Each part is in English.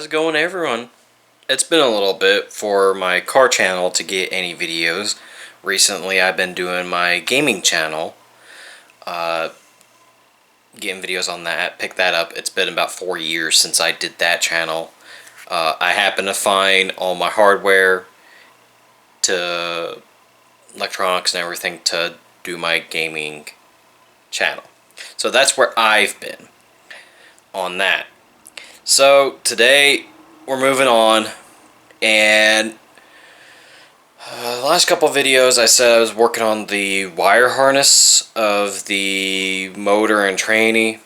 How's it going, everyone? It's been a little bit for my car channel to get any videos. Recently I've been doing my gaming channel, getting videos on that, pick that up. It's been about 4 years since I did that channel. I happened to find all my hardware to electronics and everything to do my gaming channel. So that's where I've been on that. So today we're moving on, and the last couple of videos I said I was working on the wire harness of the motor and tranny.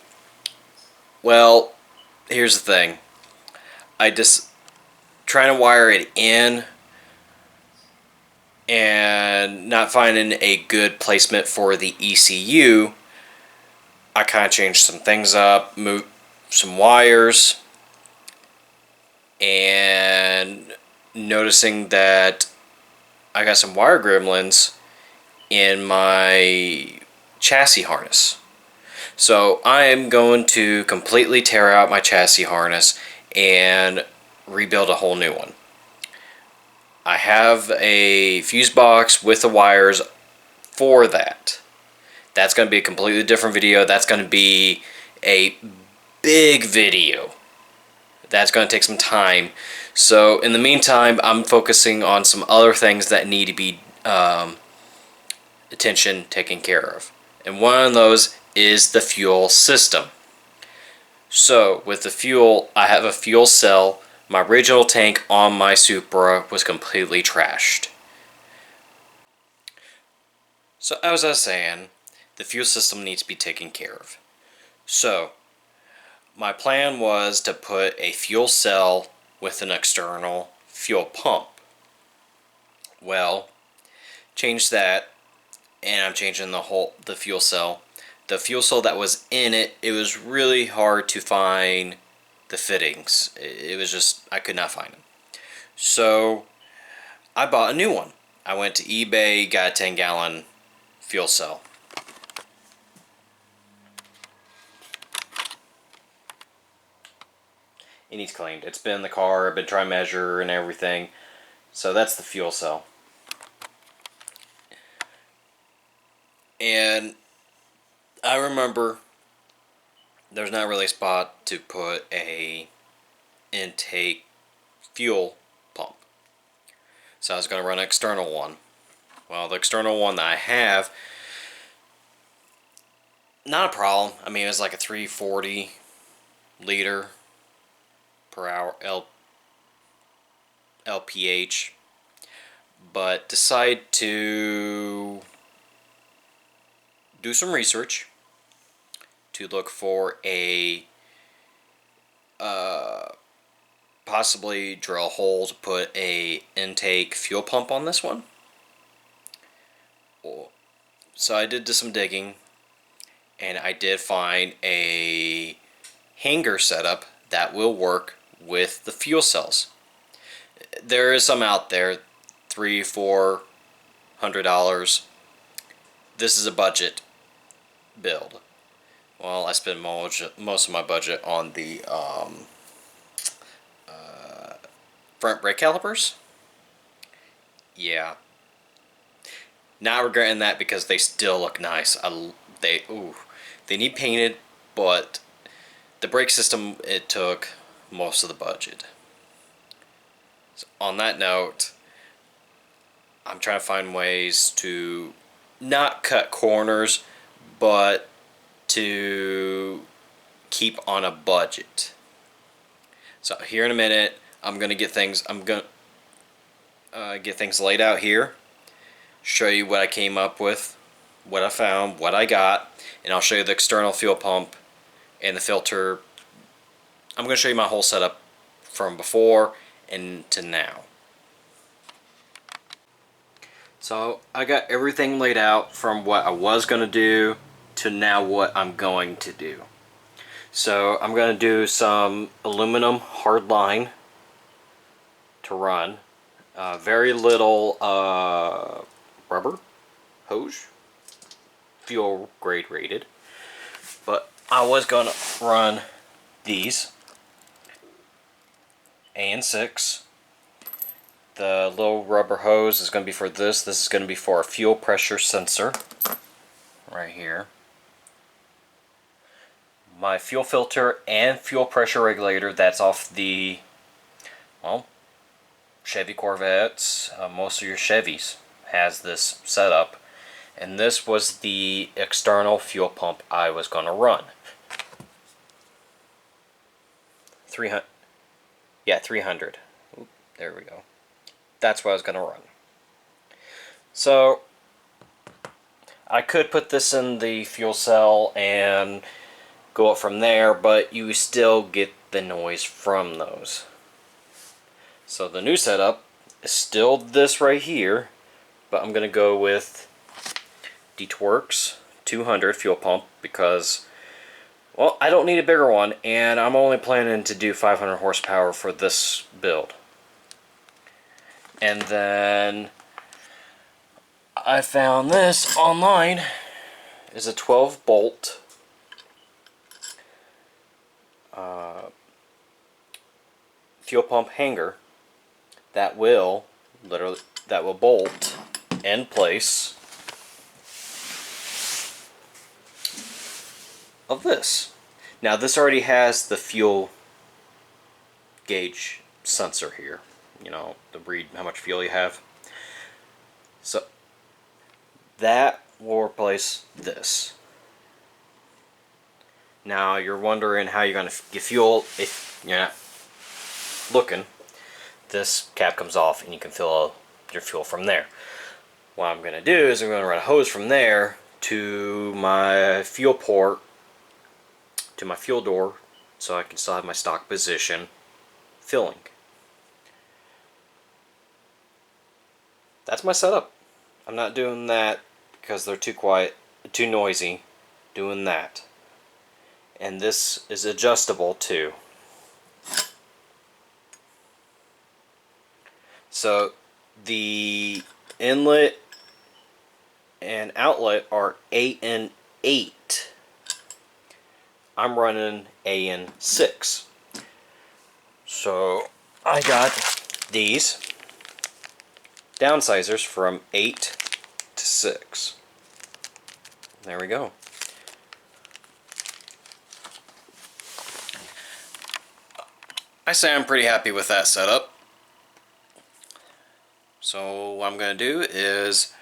Well, here's the thing. I just trying to wire it in and not finding a good placement for the ECU. I kind of changed some things up, moved some wires, and noticing that I got some wire gremlins in my chassis harness. So I am going to completely tear out my chassis harness and rebuild a whole new one. I have a fuse box with the wires for that. That's going to be a completely different video. That's going to be a big video. That's going to take some time. So in the meantime, I'm focusing on some other things that need to be attention taken care of. And one of those is the fuel system. So with the fuel, I have a fuel cell. My original tank on my Supra was completely trashed. So as I was saying, the fuel system needs to be taken care of. So my plan was to put a fuel cell with an external fuel pump. Well, changed that, and I'm changing the fuel cell. The fuel cell that was in it, it was really hard to find the fittings. It was just, I could not find them. So I bought a new one. I went to eBay, got a 10-gallon fuel cell. And he's cleaned. It's been in the car. I've been trying to measure and everything. So that's the fuel cell. And I remember there's not really a spot to put a intake fuel pump. So I was going to run an external one. Well, the external one that I have, not a problem. I mean, it was like a 340 liter per hour LPH, but decide to do some research to look for a possibly drill a hole to put a intake fuel pump on this one. So I did some digging, and I did find a hanger setup that will work with the fuel cells. There is some out there, $300-400. This is a budget build. Well, I spend most of my budget on the front brake calipers. Yeah, not regretting that because they still look nice. They need painted, but the brake system, it took most of the budget. So on that note, I'm trying to find ways to not cut corners, but to keep on a budget. So here in a minute, I'm gonna get things. I'm gonna get things laid out here. Show you what I came up with, what I found, what I got, and I'll show you the external fuel pump and the filter. I'm gonna show you my whole setup from before and to now. So I got everything laid out from what I was gonna do to now what I'm going to do. So I'm going to do some aluminum hard line to run. Very little rubber hose, fuel grade rated. But I was going to run these. AN6. The little rubber hose is going to be for this. This is going to be for a fuel pressure sensor right here. My fuel filter and fuel pressure regulator, that's off the, well, Chevy Corvettes. Most of your Chevys has this setup. And this was the external fuel pump I was going to run. 300. Yeah, 300. Oop, there we go. That's what I was going to run. So I could put this in the fuel cell and go up from there, but you still get the noise from those. So the new setup is still this right here, but I'm going to go with Works 200 fuel pump because, well, I don't need a bigger one, and I'm only planning to do 500 horsepower for this build. And then I found this online. Is a 12 bolt fuel pump hanger that will bolt in place of this. Now this already has the fuel gauge sensor here, you know, to read how much fuel you have. So that will replace this. Now you're wondering how you're going to get fuel if you're not looking. This cap comes off and you can fill your fuel from there. What I'm going to do is I'm going to run a hose from there to my fuel port, to my fuel door, so I can still have my stock position filling. That's my setup. I'm not doing that because they're too quiet, too noisy, doing that. And this is adjustable too. So the inlet and outlet are AN8. I'm running AN6. So I got these downsizers from 8 to 6. There we go. I say I'm pretty happy with that setup. So what I'm going to do is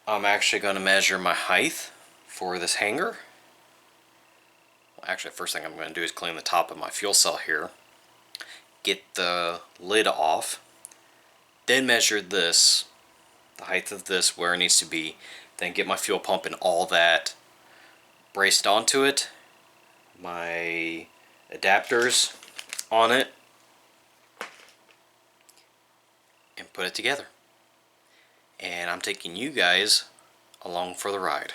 I'm actually going to measure my height for this hanger. Well, actually, the first thing I'm going to do is clean the top of my fuel cell here. Get the lid off. Then measure this, the height of this, where it needs to be. Then get my fuel pump and all that braced onto it. My adapters on it. And put it together. And I'm taking you guys along for the ride.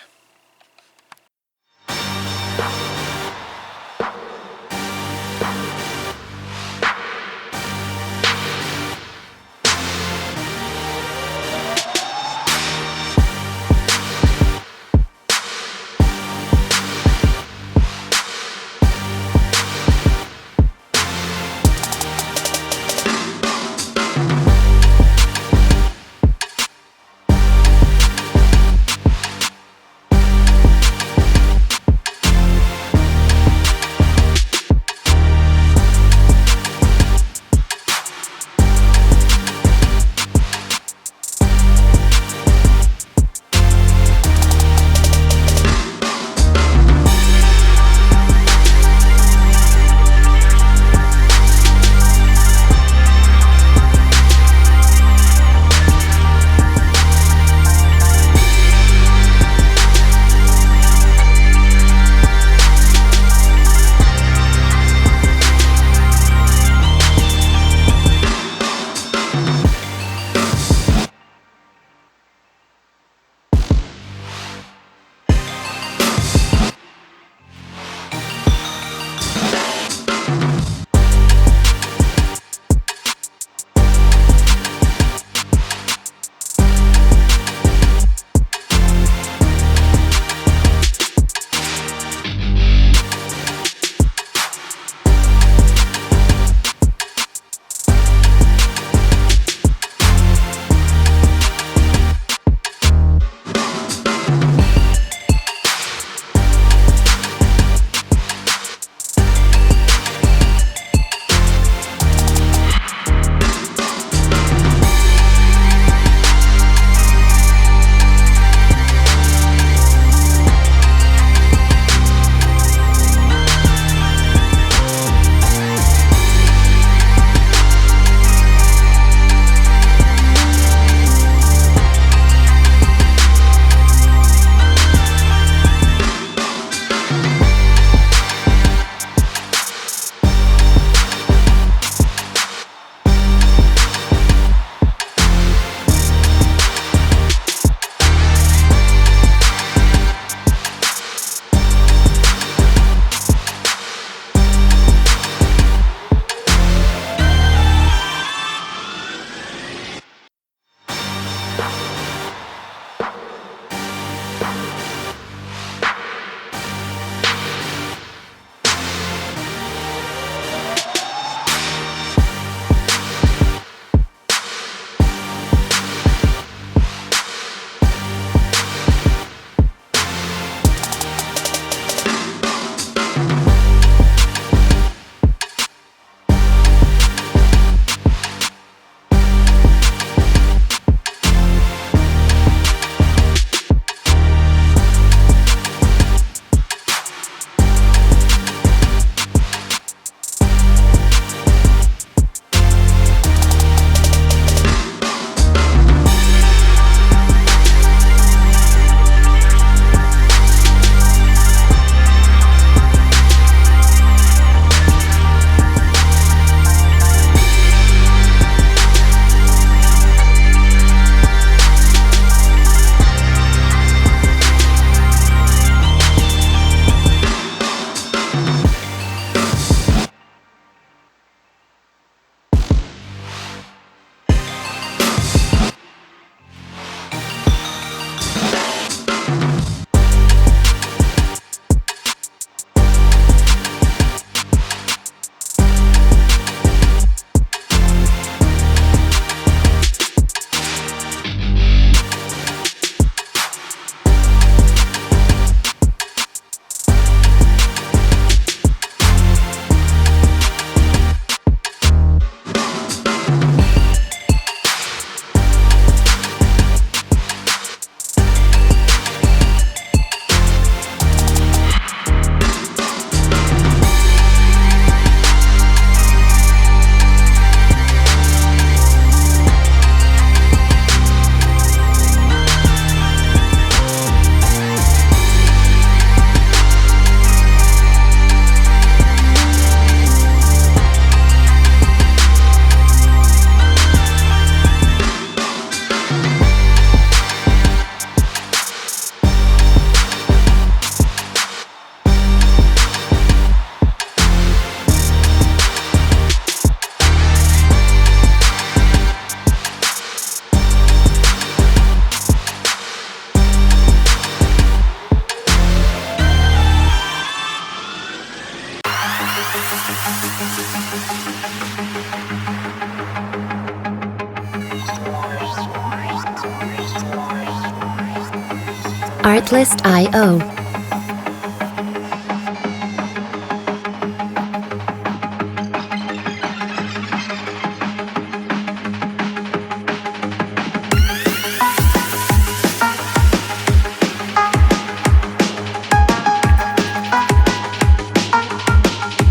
Artlist.io.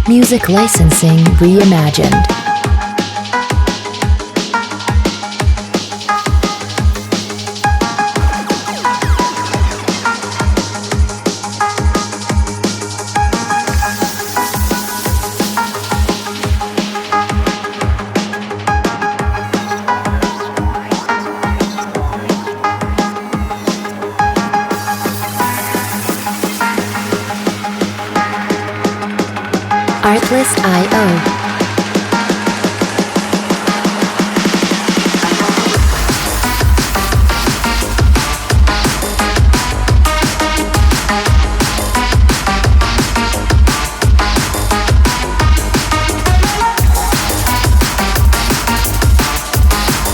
Music licensing reimagined. Artlist.io.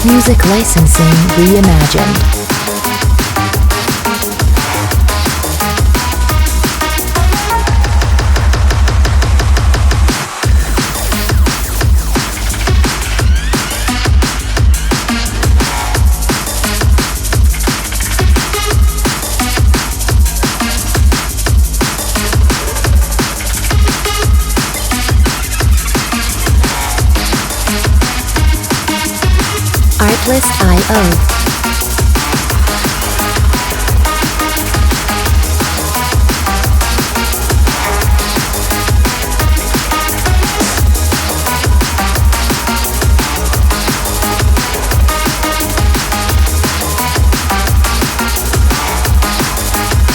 Music licensing reimagined. Artlist.io.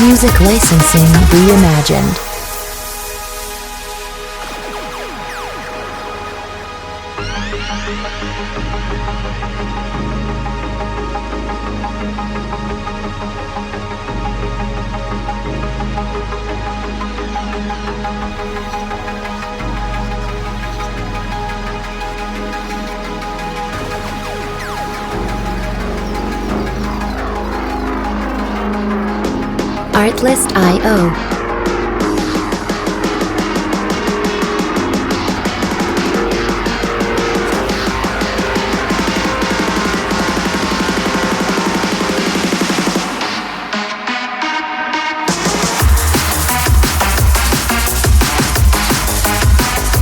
Music licensing reimagined. Artlist.io.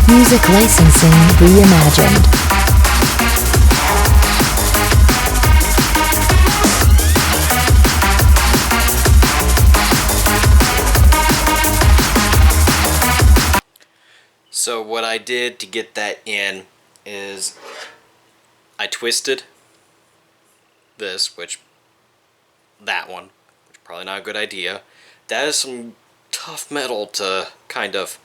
Music licensing reimagined. So what I did to get that in is I twisted this, that one, which probably not a good idea. That is some tough metal to kind of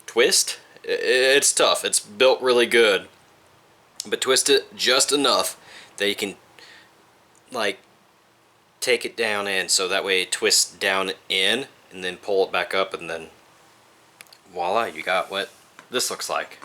twist. It's tough. It's built really good, but twist it just enough that you can like take it down in, so that way it twists down in and then pull it back up, and then voila, you got what this looks like.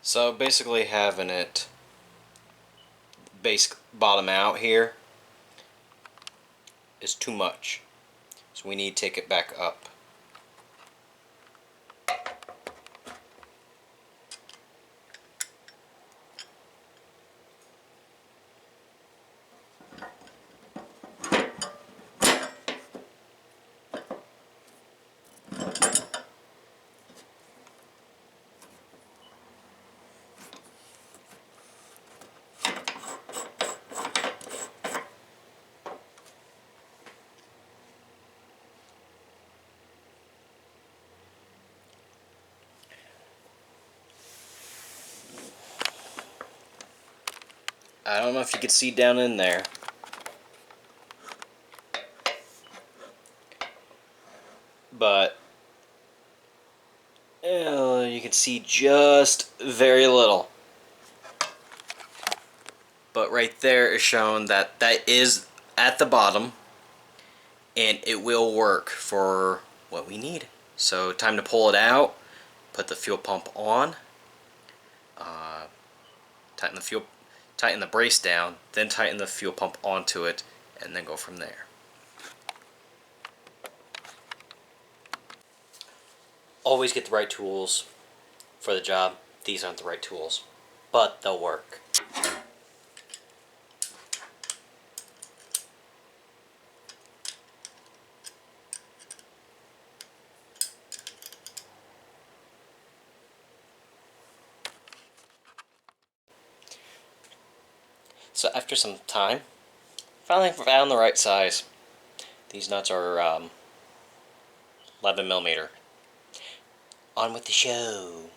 So basically having it base bottom out here is too much. So we need to take it back up. I don't know if you can see down in there. But you can see just very little. But right there is shown that that is at the bottom, and it will work for what we need. So time to pull it out, put the fuel pump on, tighten the brace down, then tighten the fuel pump onto it, and then go from there. Always get the right tools for the job. These aren't the right tools, but they'll work. So after some time, finally found the right size. These nuts are 11 millimeter. On with the show.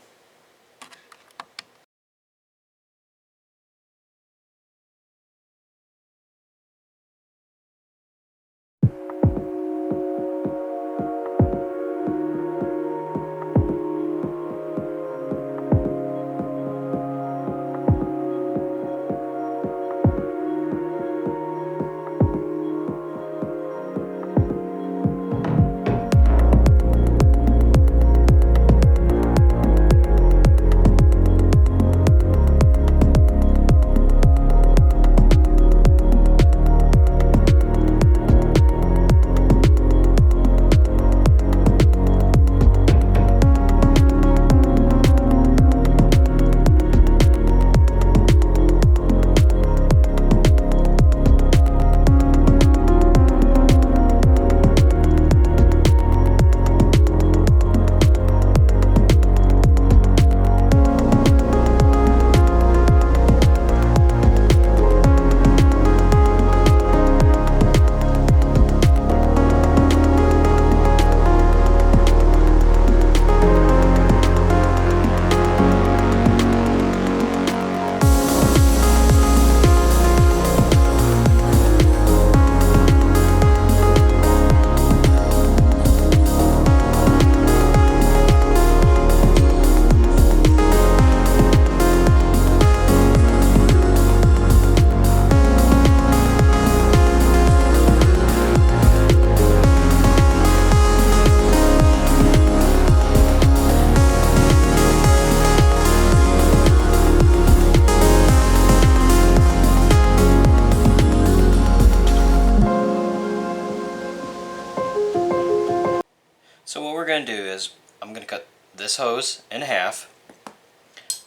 So what we're going to do is, I'm going to cut this hose in half.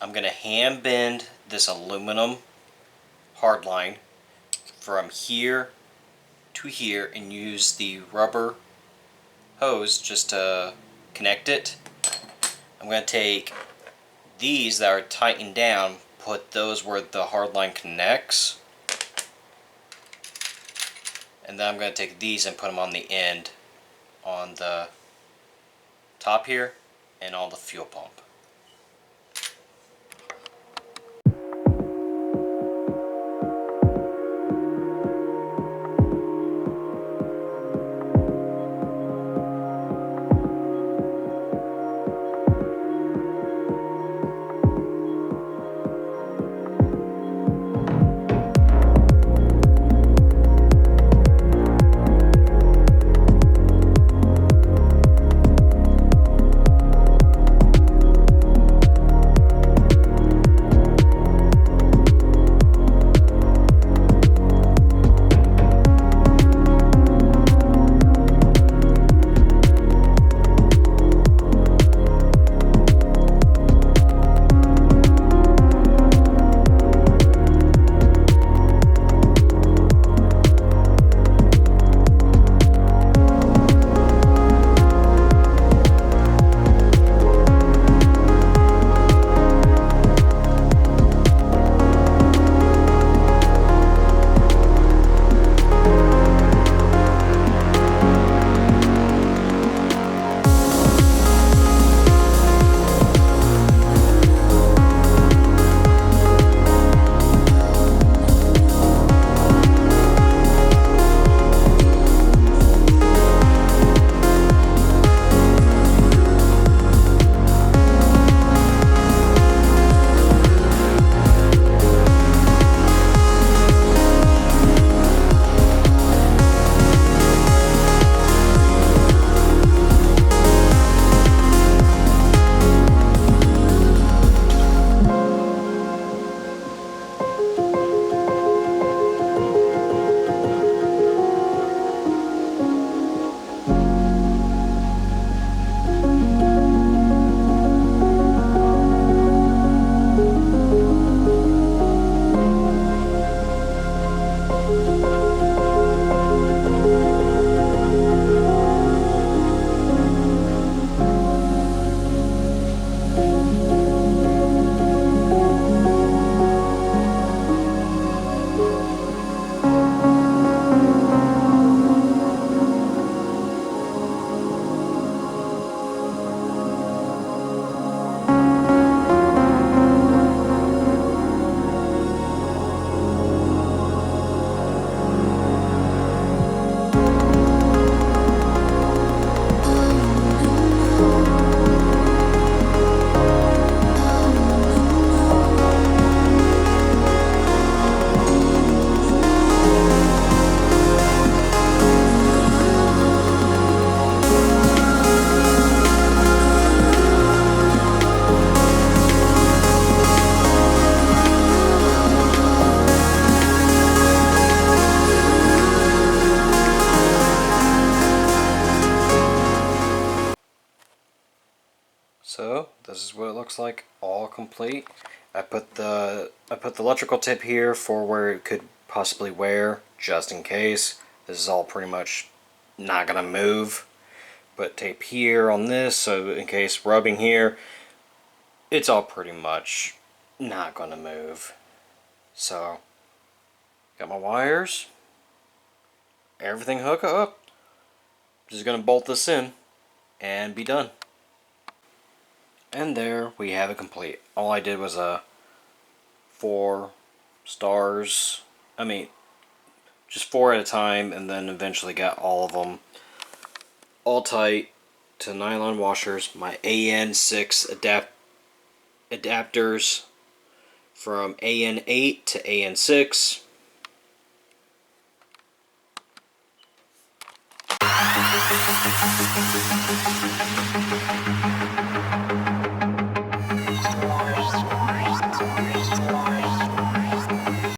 I'm going to hand bend this aluminum hard line from here to here and use the rubber hose just to connect it. I'm going to take these that are tightened down, put those where the hard line connects, and then I'm going to take these and put them on the end, on the top here, and on the fuel pump. looks like all complete. I put the electrical tip here for where it could possibly wear, just in case. This is all pretty much not gonna move. Put tape here on this, so in case rubbing here, it's all pretty much not gonna move. So, got my wires, everything hooked up. Just gonna bolt this in and be done. And there we have it complete. All I did was 4 stars. I mean, just 4 at a time, and then eventually got all of them all tight to nylon washers. My AN6 adapters from AN8 to AN6.